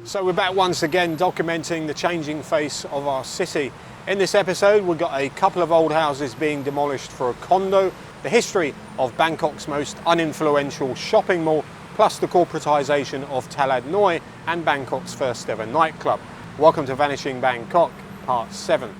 So we're back once again documenting the changing face of our city. In this episode we've got a couple of old houses being demolished for a condo, the history of Bangkok's most uninfluential shopping mall, plus the corporatisation of Talad Noi and Bangkok's first ever nightclub. Welcome to Vanishing Bangkok, Part 7.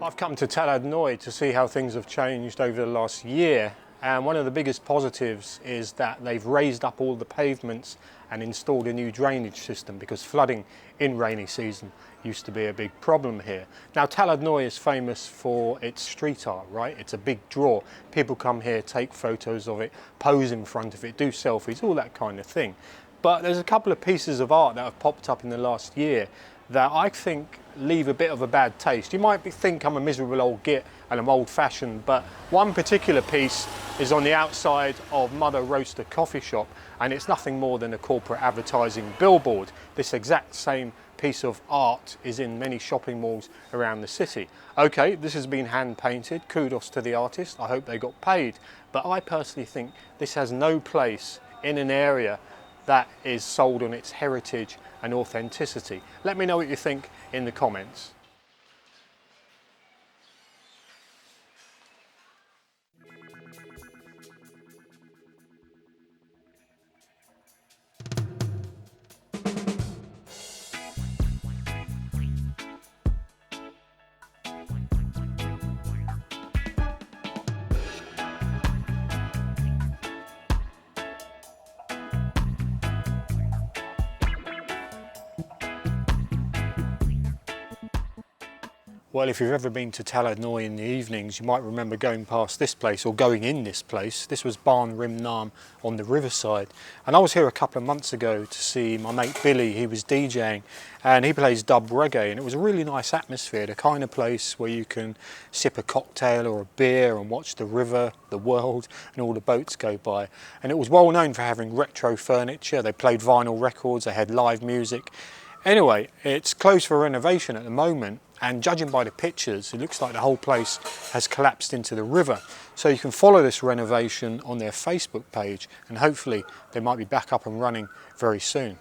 I've come to Talad Noi to see how things have changed over the last year, and one of the biggest positives is that they've raised up all the pavements and installed a new drainage system, because flooding in rainy season used to be a big problem here. Now Talad Noi is famous for its street art, right? It's a big draw. People come here, take photos of it, pose in front of it, do selfies, all that kind of thing. But there's a couple of pieces of art that have popped up in the last year that I think leave a bit of a bad taste. You might think I'm a miserable old git and I'm old-fashioned, but one particular piece is on the outside of Mother Roaster coffee shop, and it's nothing more than a corporate advertising billboard. This exact same piece of art is in many shopping malls around the city. Okay, this has been hand painted, kudos to the artist, I hope they got paid, but I personally think this has no place in an area that is sold on its heritage and authenticity. Let me know what you think in the comments. Well, if you've ever been to Talad Noi in the evenings, you might remember going past this place, or going in this place. This was Barn Rim Nam on the Riverside. And I was here a couple of months ago to see my mate Billy. He was DJing and he plays dub reggae, and it was a really nice atmosphere, the kind of place where you can sip a cocktail or a beer and watch the river, the world, and all the boats go by. And it was well known for having retro furniture. They played vinyl records, they had live music. Anyway, it's closed for renovation at the moment, and judging by the pictures, it looks like the whole place has collapsed into the river. So you can follow this renovation on their Facebook page, and hopefully they might be back up and running very soon.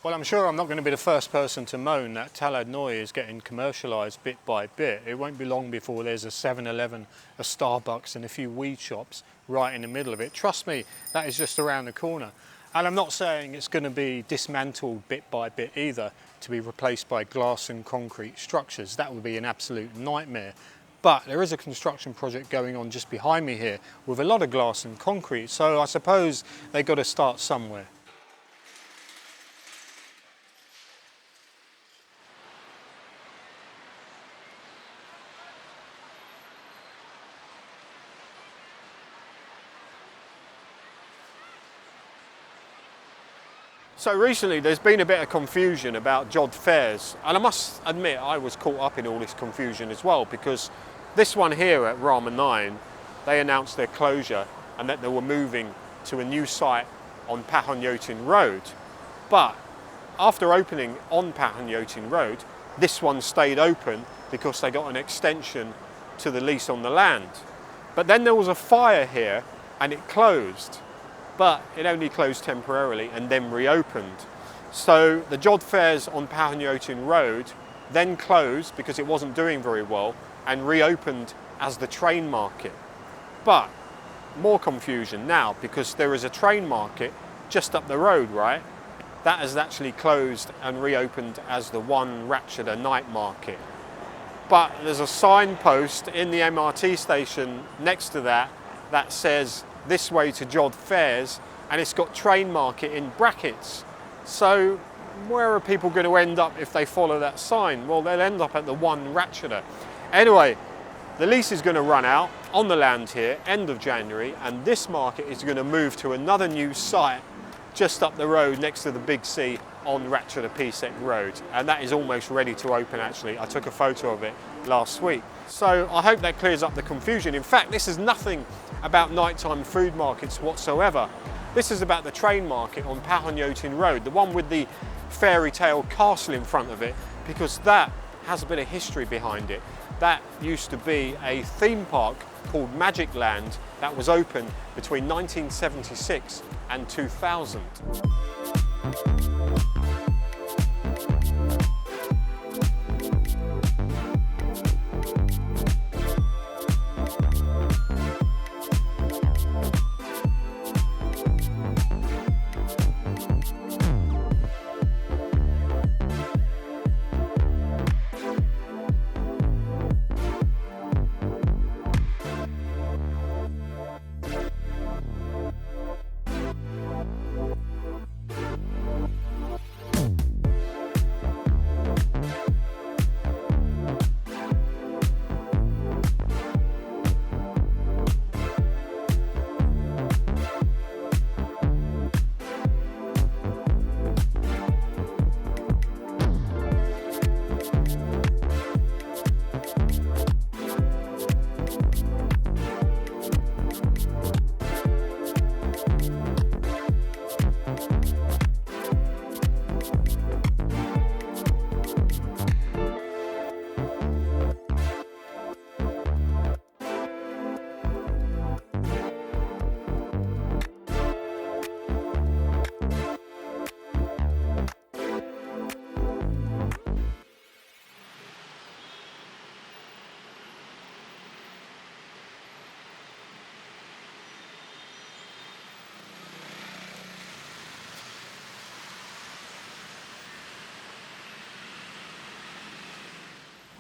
Well, I'm sure I'm not going to be the first person to moan that Talad Noi is getting commercialised bit by bit. It won't be long before there's a 7-Eleven, a Starbucks and a few weed shops right in the middle of it. Trust me, that is just around the corner. And I'm not saying it's going to be dismantled bit by bit either, to be replaced by glass and concrete structures. That would be an absolute nightmare. But there is a construction project going on just behind me here with a lot of glass and concrete, so I suppose they've got to start somewhere. So recently there's been a bit of confusion about job fairs, and I must admit I was caught up in all this confusion as well, because this one here at Ramen 9, they announced their closure and that they were moving to a new site on Pahonyotin Road. But after opening on Pahonyotin Road, this one stayed open because they got an extension to the lease on the land. But then there was a fire here and it closed, but it only closed temporarily and then reopened. So the Jod Fairs on Pahonyotin Road then closed because it wasn't doing very well and reopened as the train market. But more confusion now because there is a train market just up the road, right? That has actually closed and reopened as the One Ratchada night market. But there's a signpost in the MRT station next to that that says this way to Jod Fairs, and it's got train market in brackets. So where are people going to end up if they follow that sign? Well, they'll end up at the One Ratchada. Anyway, the lease is going to run out on the land here end of January, and this market is going to move to another new site just up the road next to the Big C on Ratchada Pisek Road, and that is almost ready to open actually. I took a photo of it last week. So I hope that clears up the confusion. In fact, this is nothing about nighttime food markets whatsoever. This is about the train market on Pahonyotin Road, the one with the fairy tale castle in front of it, because that has a bit of history behind it. That used to be a theme park called Magic Land that was open between 1976 and 2000.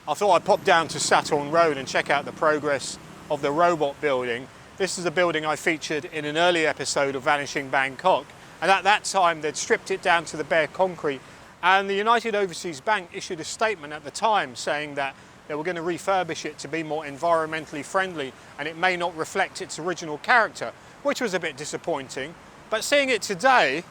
I thought I'd pop down to Saturn Road and check out the progress of the robot building. This is a building I featured in an early episode of Vanishing Bangkok, and at that time they'd stripped it down to the bare concrete, and the United Overseas Bank issued a statement at the time saying that they were going to refurbish it to be more environmentally friendly and it may not reflect its original character, which was a bit disappointing. But seeing it today,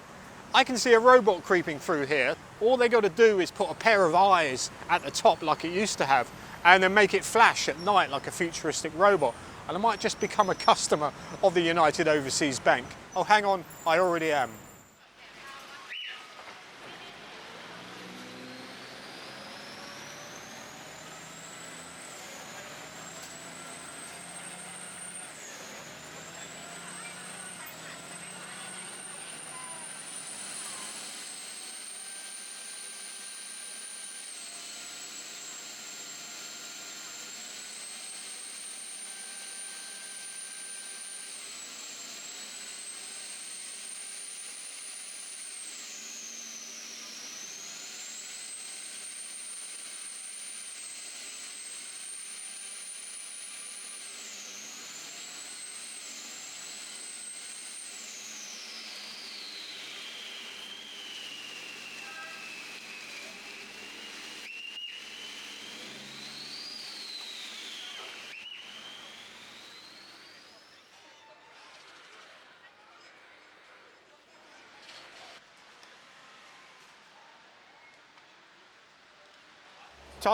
I can see a robot creeping through here. All they got to do is put a pair of eyes at the top like it used to have, and then make it flash at night like a futuristic robot. And I might just become a customer of the United Overseas Bank. Oh, hang on, I already am.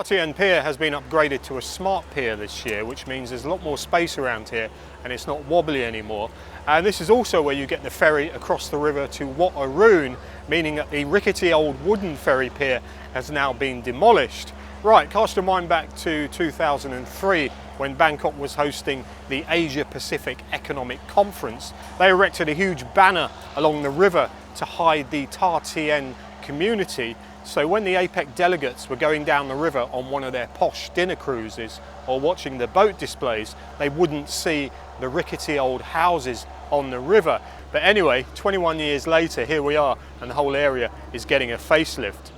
Tien Pier has been upgraded to a smart pier this year, which means there's a lot more space around here and it's not wobbly anymore. And this is also where you get the ferry across the river to Wat Sawettachat, meaning that the rickety old wooden ferry pier has now been demolished. Right, cast your mind back to 2003 when Bangkok was hosting the Asia Pacific Economic Conference. They erected a huge banner along the river to hide the Ta Tien community. So when the APEC delegates were going down the river on one of their posh dinner cruises or watching the boat displays, they wouldn't see the rickety old houses on the river. But anyway, 21 years later, here we are, and the whole area is getting a facelift.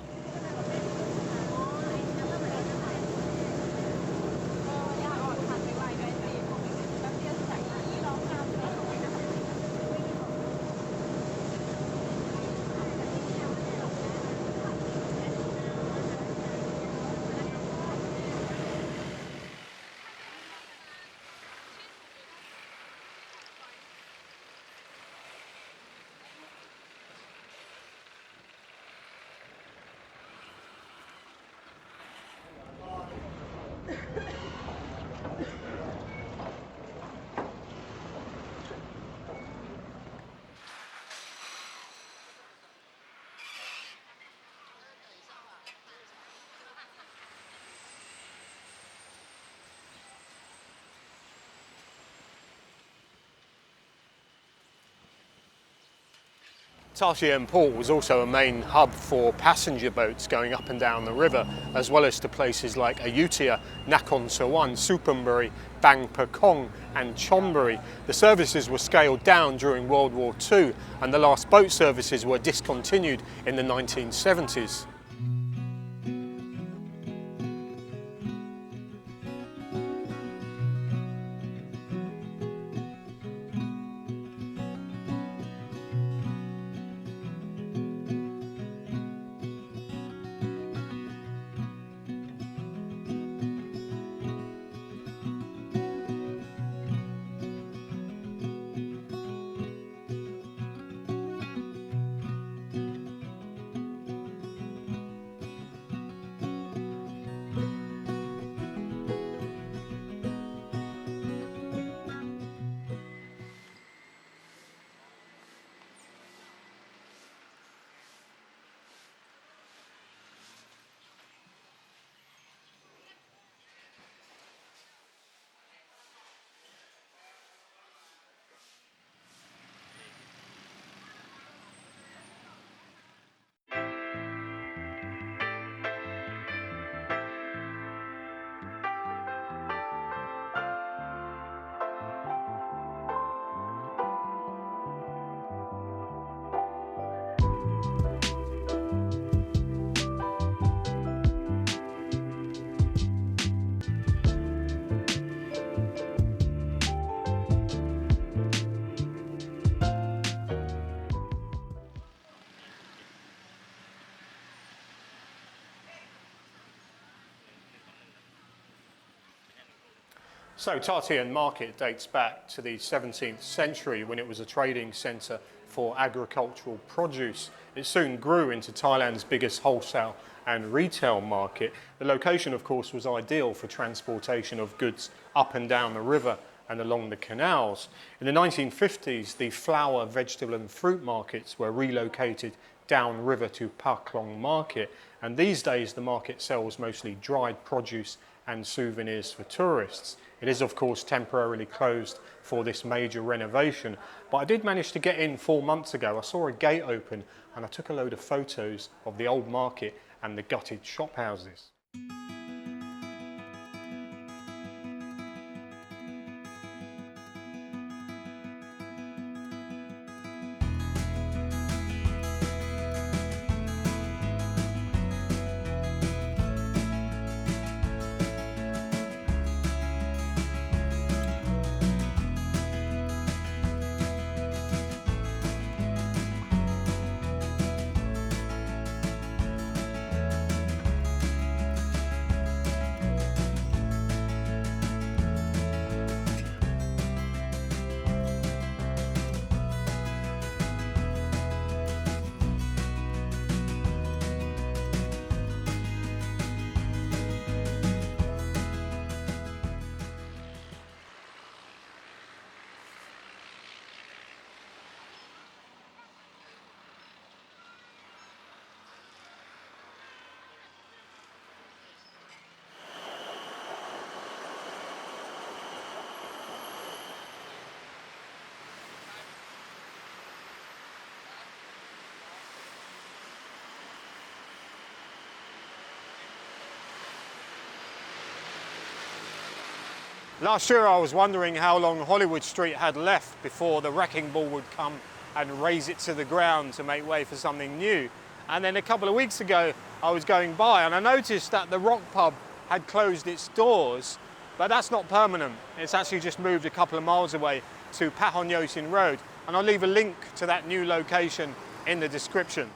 Ta Tien Port was also a main hub for passenger boats going up and down the river, as well as to places like Ayutthaya, Nakhon Sawan, Suphanburi, Bangkok and Chonburi. The services were scaled down during World War II, and the last boat services were discontinued in the 1970s. So Tien Market dates back to the 17th century when it was a trading centre for agricultural produce. It soon grew into Thailand's biggest wholesale and retail market. The location, of course, was ideal for transportation of goods up and down the river and along the canals. In the 1950s, the flower, vegetable and fruit markets were relocated downriver to Paklong Market, and these days the market sells mostly dried produce and souvenirs for tourists. It is of course temporarily closed for this major renovation, but I did manage to get in 4 months ago. I saw a gate open and I took a load of photos of the old market and the gutted shop houses. Last year I was wondering how long Hollywood Street had left before the wrecking ball would come and raze it to the ground to make way for something new. And then a couple of weeks ago I was going by and I noticed that the Rock Pub had closed its doors, but that's not permanent. It's actually just moved a couple of miles away to Pat.mck Road, and I'll leave a link to that new location in the description.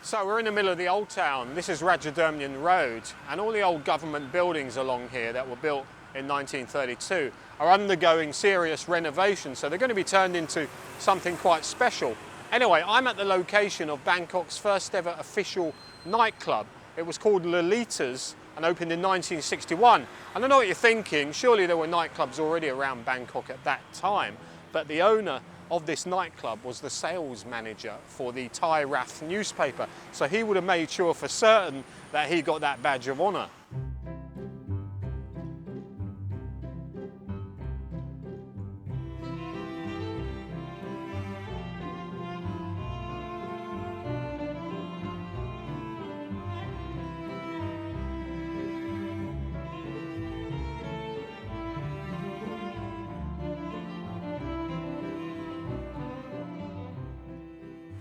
So we're in the middle of the old town. This is Rajadamnern Road, and all the old government buildings along here that were built in 1932 are undergoing serious renovation, so they're going to be turned into something quite special. Anyway, I'm at the location of Bangkok's first ever official nightclub. It was called Lolita's and opened in 1961. And I know what you're thinking, surely there were nightclubs already around Bangkok at that time, but the owner of this nightclub was the sales manager for the Thai Raf newspaper, so he would have made sure for certain that he got that badge of honour.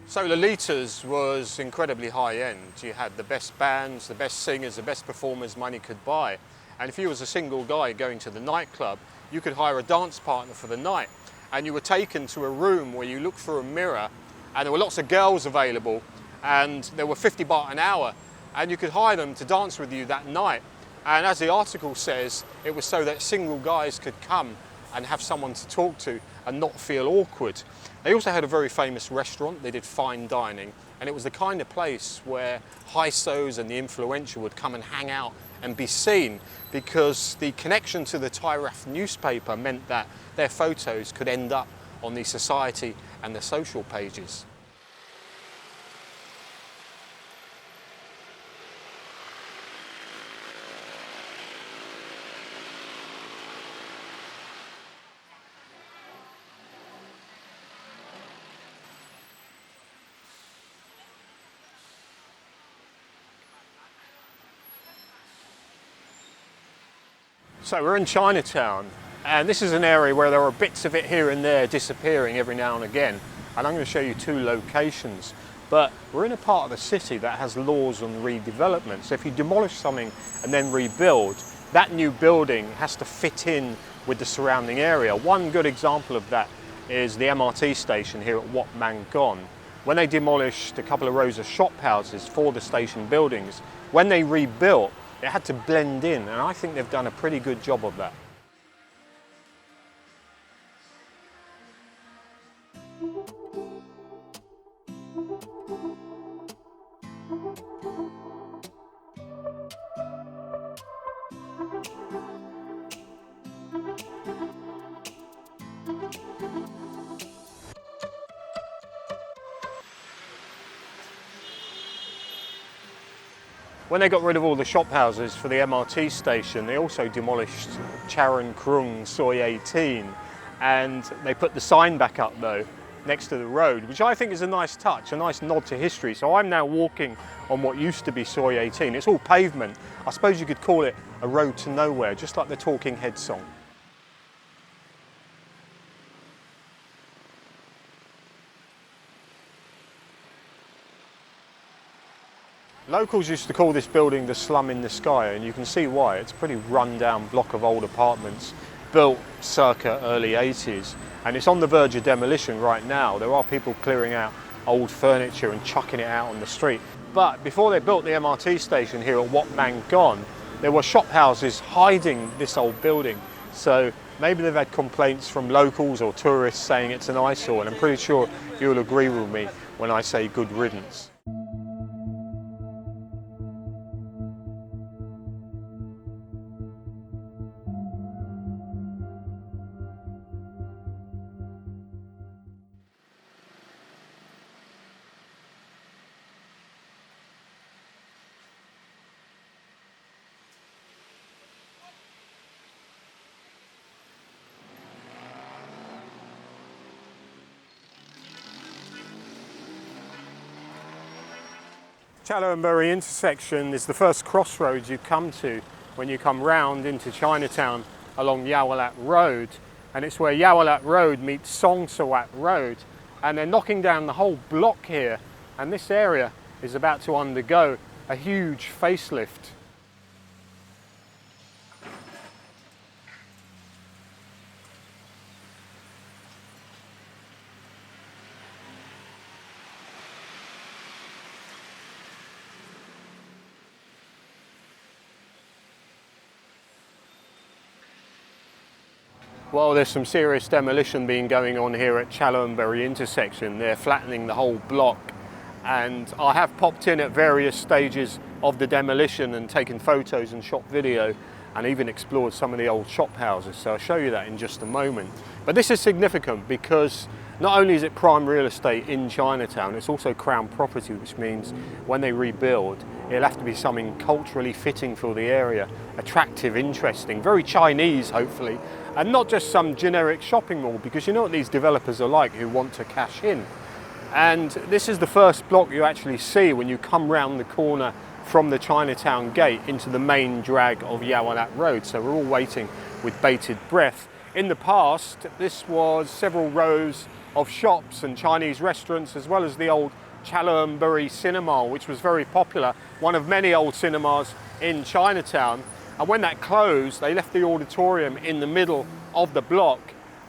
So Lolita's was incredibly high-end. You had the best bands, the best singers, the best performers money could buy. And if you was a single guy going to the nightclub, you could hire a dance partner for the night. And you were taken to a room where you looked through a mirror and there were lots of girls available and there were 50 baht an hour and you could hire them to dance with you that night. And as the article says, it was so that single guys could come and have someone to talk to and not feel awkward. They also had a very famous restaurant. They did fine dining, and it was the kind of place where hysos and the influential would come and hang out and be seen, because the connection to the Thai Raf newspaper meant that their photos could end up on the society and the social pages. So we're in Chinatown, and this is an area where there are bits of it here and there disappearing every now and again, and I'm going to show you two locations. But we're in a part of the city that has laws on redevelopment, so if you demolish something and then rebuild, that new building has to fit in with the surrounding area. One good example of that is the MRT station here at Wat Sawettachat. When they demolished a couple of rows of shop houses for the station buildings, when they rebuilt, it had to blend in, and I think they've done a pretty good job of that. When they got rid of all the shop houses for the MRT station, they also demolished Charon Krung Soi 18, and they put the sign back up though, next to the road, which I think is a nice touch, a nice nod to history. So I'm now walking on what used to be Soi 18. It's all pavement. I suppose you could call it a road to nowhere, just like the Talking Heads song. Locals used to call this building the slum in the sky, and you can see why. It's a pretty run-down block of old apartments built circa early 80s, and it's on the verge of demolition right now. There are people clearing out old furniture and chucking it out on the street. But before they built the MRT station here at Wat Sawettachat, there were shop houses hiding this old building. So maybe they've had complaints from locals or tourists saying it's an eyesore, and I'm pretty sure you'll agree with me when I say good riddance. Chaloem Buri intersection is the first crossroads you come to when you come round into Chinatown along Yawalat Road, and it's where Yawalat Road meets Song Sawat Road, and they're knocking down the whole block here, and this area is about to undergo a huge facelift. Well, there's some serious demolition being going on here at Chaloem Buri intersection. They're flattening the whole block, and I have popped in at various stages of the demolition and taken photos and shot video and even explored some of the old shop houses, so I'll show you that in just a moment. But this is significant because not only is it prime real estate in Chinatown, it's also Crown property, which means when they rebuild, it'll have to be something culturally fitting for the area, attractive, interesting, very Chinese hopefully, and not just some generic shopping mall, because you know what these developers are like, who want to cash in. And this is the first block you actually see when you come round the corner from the Chinatown gate into the main drag of Yawalat Road, so we're all waiting with bated breath. In the past, this was several rows of shops and Chinese restaurants, as well as the old Chaloem Buri cinema, which was very popular, one of many old cinemas in Chinatown. And when that closed, they left the auditorium in the middle of the block,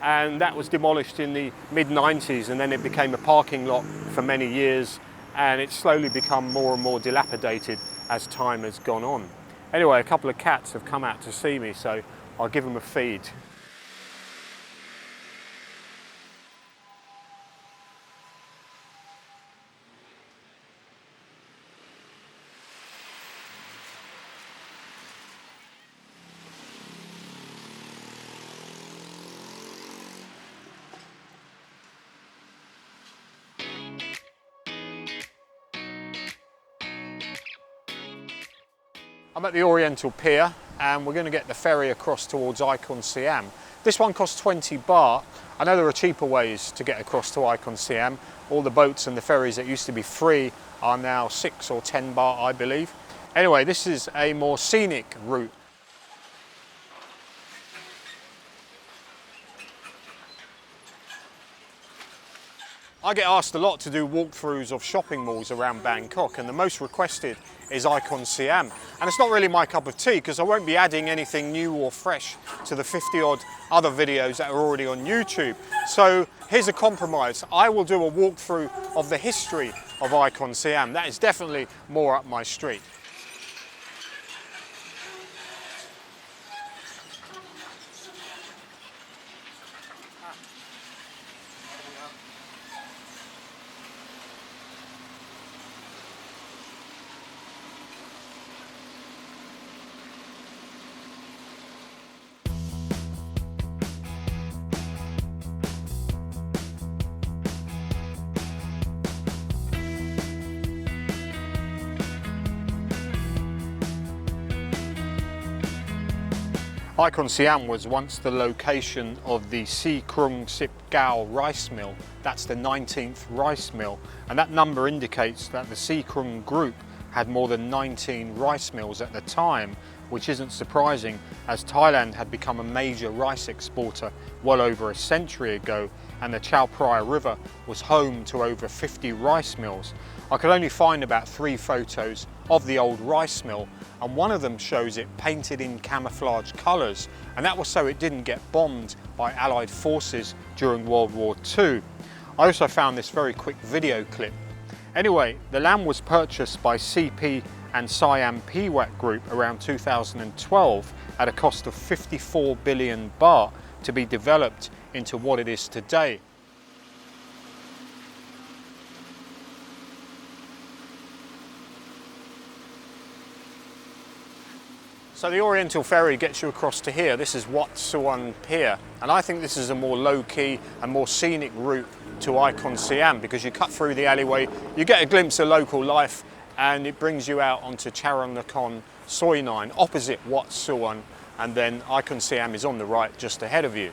and that was demolished in the mid-90s, and then it became a parking lot for many years, and it's slowly become more and more dilapidated as time has gone on. Anyway, a couple of cats have come out to see me, so I'll give them a feed. I'm at the Oriental Pier, and we're going to get the ferry across towards Iconsiam. This one costs 20 baht. I know there are cheaper ways to get across to Iconsiam. All the boats and the ferries that used to be free are now 6 or 10 baht, I believe. Anyway, this is a more scenic route. I get asked a lot to do walkthroughs of shopping malls around Bangkok, and the most requested is Iconsiam. And it's not really my cup of tea, because I won't be adding anything new or fresh to the 50-odd other videos that are already on YouTube. So here's a compromise. I will do a walkthrough of the history of Iconsiam. That is definitely more up my street. Iconsiam was once the location of the Si Krung Sip Gao rice mill. That's the 19th rice mill, and that number indicates that the Si Krung group had more than 19 rice mills at the time, which isn't surprising, as Thailand had become a major rice exporter well over a century ago, and the Chao Phraya River was home to over 50 rice mills. I could only find about 3 photos of the old rice mill, and one of them shows it painted in camouflage colours, and that was so it didn't get bombed by Allied forces during World War II. I also found this very quick video clip. Anyway, the land was purchased by CP and Siam Piwat Group around 2012 at a cost of 54 billion baht to be developed into what it is today. So the Oriental Ferry gets you across to here. This is Wat Sawettachat Pier, and I think this is a more low-key and more scenic route to Iconsiam because you cut through the alleyway, you get a glimpse of local life, and it brings you out onto Chaloem Buri Soi 9 opposite Wat Sawettachat, and then Iconsiam is on the right just ahead of you.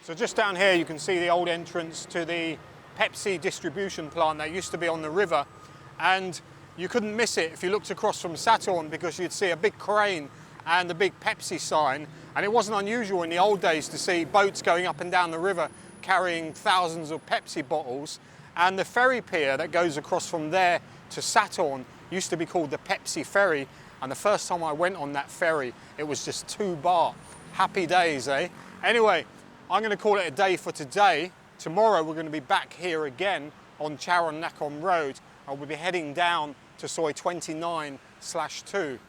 So just down here you can see the old entrance to the Pepsi distribution plant that used to be on the river, and you couldn't miss it if you looked across from Saturn because you'd see a big crane and the big Pepsi sign, and it wasn't unusual in the old days to see boats going up and down the river carrying thousands of Pepsi bottles, and the ferry pier that goes across from there to Saturn used to be called the Pepsi Ferry, and the first time I went on that ferry it was just 2 baht. Happy days, eh? Anyway, I'm going to call it a day for today. Tomorrow we're going to be back here again on Chaloem Buri Road, and we'll be heading down to Soi 29/2.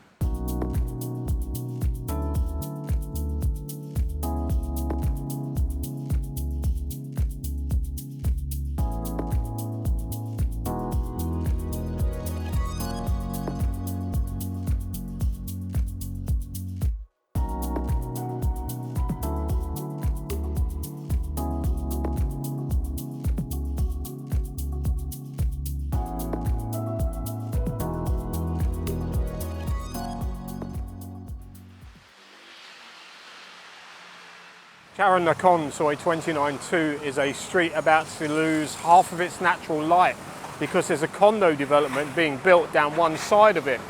Chaloem Buri Soi 29/2 is a street about to lose half of its natural light because there's a condo development being built down one side of it.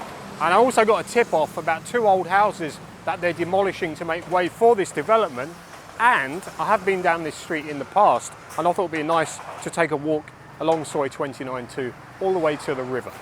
And I also got a tip off about 2 old houses that they're demolishing to make way for this development. And I have been down this street in the past, and I thought it'd be nice to take a walk along Soi 29/2 all the way to the river.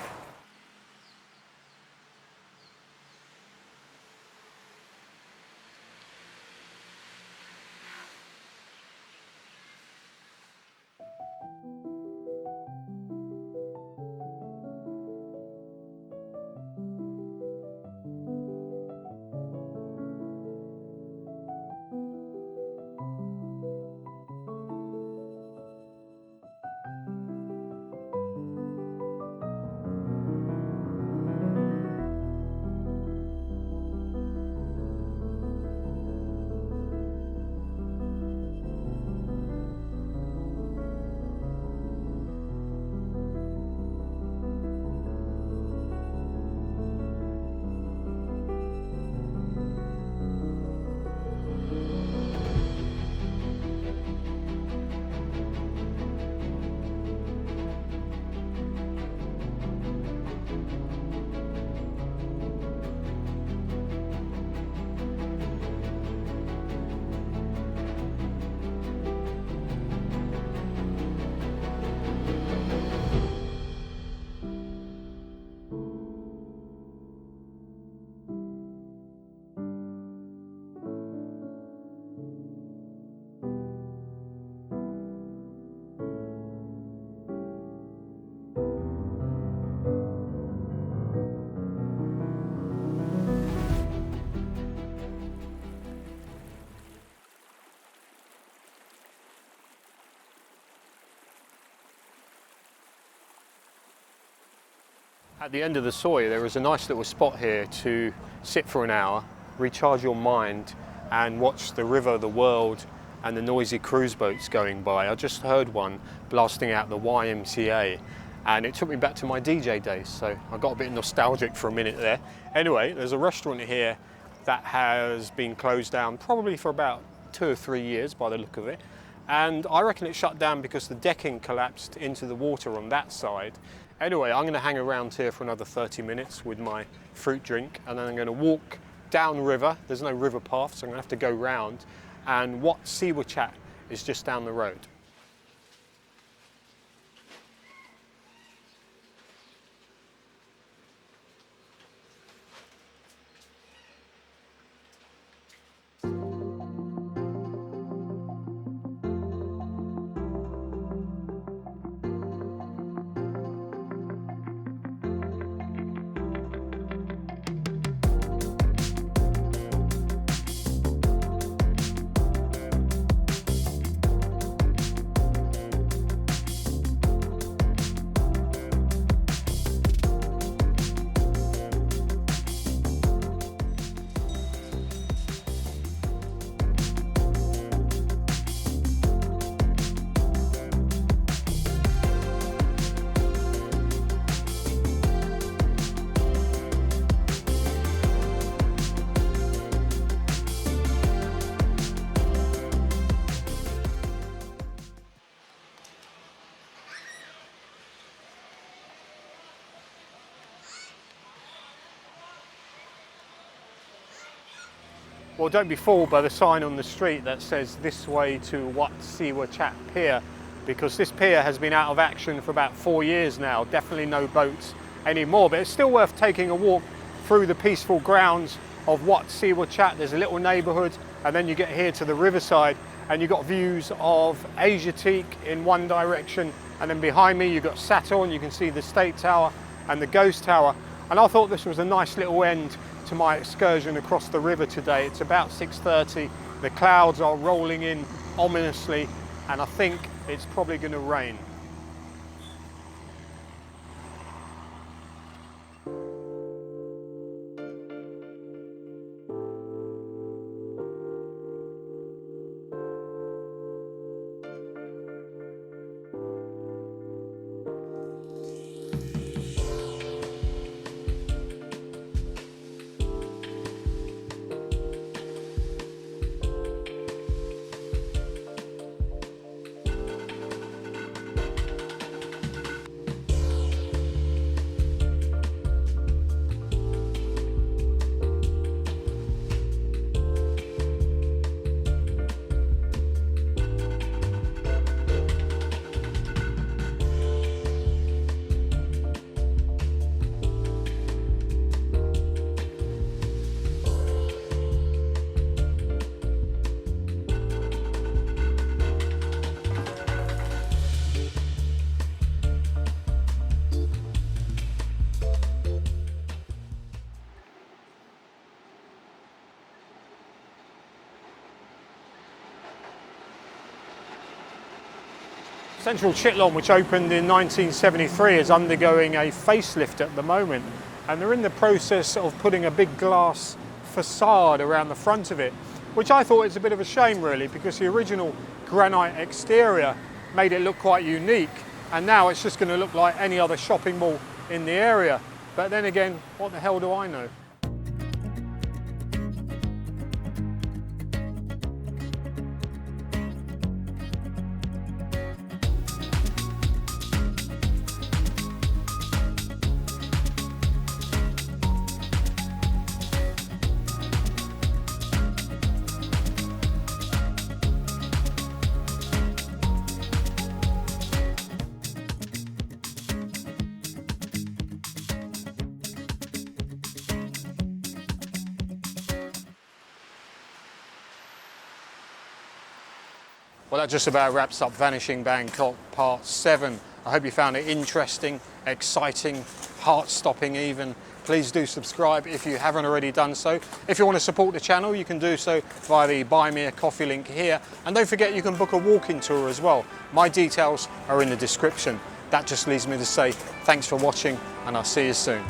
At the end of the Soi, there is a nice little spot here to sit for an hour, recharge your mind and watch the river, the world and the noisy cruise boats going by. I just heard one blasting out the YMCA and it took me back to my DJ days, so I got a bit nostalgic for a minute there. Anyway, there's a restaurant here that has been closed down probably for about 2 or 3 years by the look of it. And I reckon it shut down because the decking collapsed into the water on that side. Anyway, I'm going to hang around here for another 30 minutes with my fruit drink and then I'm going to walk down the river. There's no river path, so I'm going to have to go round. And Wat Sawettachat is just down the road. Well, don't be fooled by the sign on the street that says this way to Wat Sawettachat Pier, because this pier has been out of action for about 4 years now. Definitely no boats anymore, but it's still worth taking a walk through the peaceful grounds of Wat Sawettachat. There's a little neighbourhood and then you get here to the Riverside and you've got views of Asiatique in one direction, and then behind me you've got Saturn, you can see the State Tower and the Ghost Tower. And I thought this was a nice little end to my excursion across the river today. It's about 6:30, the clouds are rolling in ominously and I think it's probably going to rain. Central Chidlom, which opened in 1973, is undergoing a facelift at the moment, and they're in the process of putting a big glass facade around the front of it, which I thought is a bit of a shame really, because the original granite exterior made it look quite unique, and now it's just going to look like any other shopping mall in the area. But then again, what the hell do I know? Well, that just about wraps up Vanishing Bangkok Part 7. I hope you found it interesting, exciting, heart-stopping even. Please do subscribe if you haven't already done so. If you want to support the channel, you can do so via the Buy Me a Coffee link here. And don't forget, you can book a walk-in tour as well. My details are in the description. That just leaves me to say thanks for watching, and I'll see you soon.